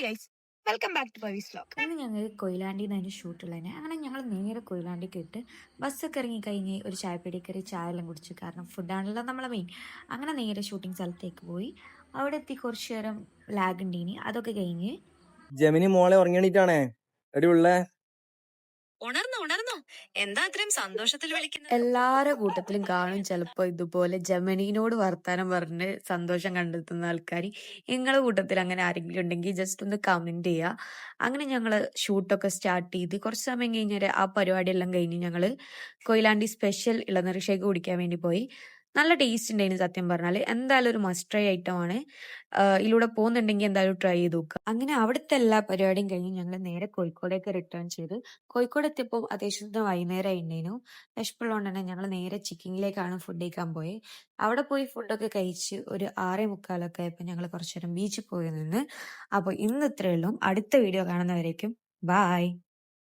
Hi guys, welcome back to Pavi's vlog. ഇന്ന് ഞങ്ങൾ കൊയിലാണ്ടിയിൽ നിന്ന് ഷൂട്ടുള്ളതിന് അങ്ങനെ ഞങ്ങൾ നേരെ കൊയിലാണ്ടിക്ക് ഇട്ട് ബസ്സൊക്കെ ഇറങ്ങി കഴിഞ്ഞ് ഒരു ചായപ്പീടിയ കയറി ചായ എല്ലാം കുടിച്ചു. കാരണം ഫുഡാണല്ലോ നമ്മളെ മെയിൻ. അങ്ങനെ നേരെ ഷൂട്ടിംഗ് സ്ഥലത്തേക്ക് പോയി. അവിടെ എത്തി കുറച്ചു നേരം ലാഗ് ഉണ്ടീനി. അതൊക്കെ കഴിഞ്ഞ് ജമിനി മോളെ ഉറങ്ങിയണീറ്റാണേ എടിയുള്ളേ. ഉണർന്നു എന്താ അത്രയും സന്തോഷത്തിൽ വിളിക്കുന്നത്? എല്ലാവരുടെ കൂട്ടത്തിലും കാണും ചിലപ്പോൾ ഇതുപോലെ ജമനീനോട് വർത്താനം പറഞ്ഞ് സന്തോഷം കണ്ടെത്തുന്ന ആൾക്കാർ. നിങ്ങളുടെ കൂട്ടത്തിൽ അങ്ങനെ ആരെങ്കിലും ഉണ്ടെങ്കിൽ ജസ്റ്റ് ഒന്ന് കമന്റ് ചെയ്യുക. അങ്ങനെ ഞങ്ങൾ ഷൂട്ടൊക്കെ സ്റ്റാർട്ട് ചെയ്ത് കുറച്ച് സമയം കഴിഞ്ഞാൽ ആ പരിപാടിയെല്ലാം കഴിഞ്ഞ് ഞങ്ങൾ കൊയിലാണ്ടി സ്പെഷ്യൽ ഇളനീർ ഷേക്ക് കുടിക്കാൻ വേണ്ടി പോയി. നല്ല ടേസ്റ്റ് ഉണ്ടായിരുന്നു സത്യം പറഞ്ഞാൽ. എന്തായാലും ഒരു മസ്റ്റ് ട്രൈ ഐറ്റം ആണ്. ഇതിലൂടെ പോകുന്നുണ്ടെങ്കിൽ എന്തായാലും ട്രൈ ചെയ്ത് നോക്കുക. അങ്ങനെ അവിടുത്തെ എല്ലാ പരിപാടിയും കഴിഞ്ഞ് ഞങ്ങൾ നേരെ കോഴിക്കോടേക്ക് റിട്ടേൺ ചെയ്ത് കോഴിക്കോട് എത്തിയപ്പോൾ അത്യാവശ്യത്തിന് വൈകുന്നേരം ആയിട്ടുണ്ടായിരുന്നു. വിശപ്പുള്ളതുകൊണ്ട് തന്നെ ഞങ്ങൾ നേരെ ചിക്കിങ്ങിലേക്കാണ് ഫുഡ് കഴിക്കാൻ പോയി. അവിടെ പോയി ഫുഡൊക്കെ കഴിച്ച് ഒരു 6:45 ആയപ്പോൾ ഞങ്ങൾ കുറച്ചു നേരം ബീച്ചിൽ പോയി നിന്ന്. അപ്പോൾ ഇന്ന് ഇത്രയേ ഉള്ളൂ. അടുത്ത വീഡിയോ കാണുന്നവരേക്കും ബായ്.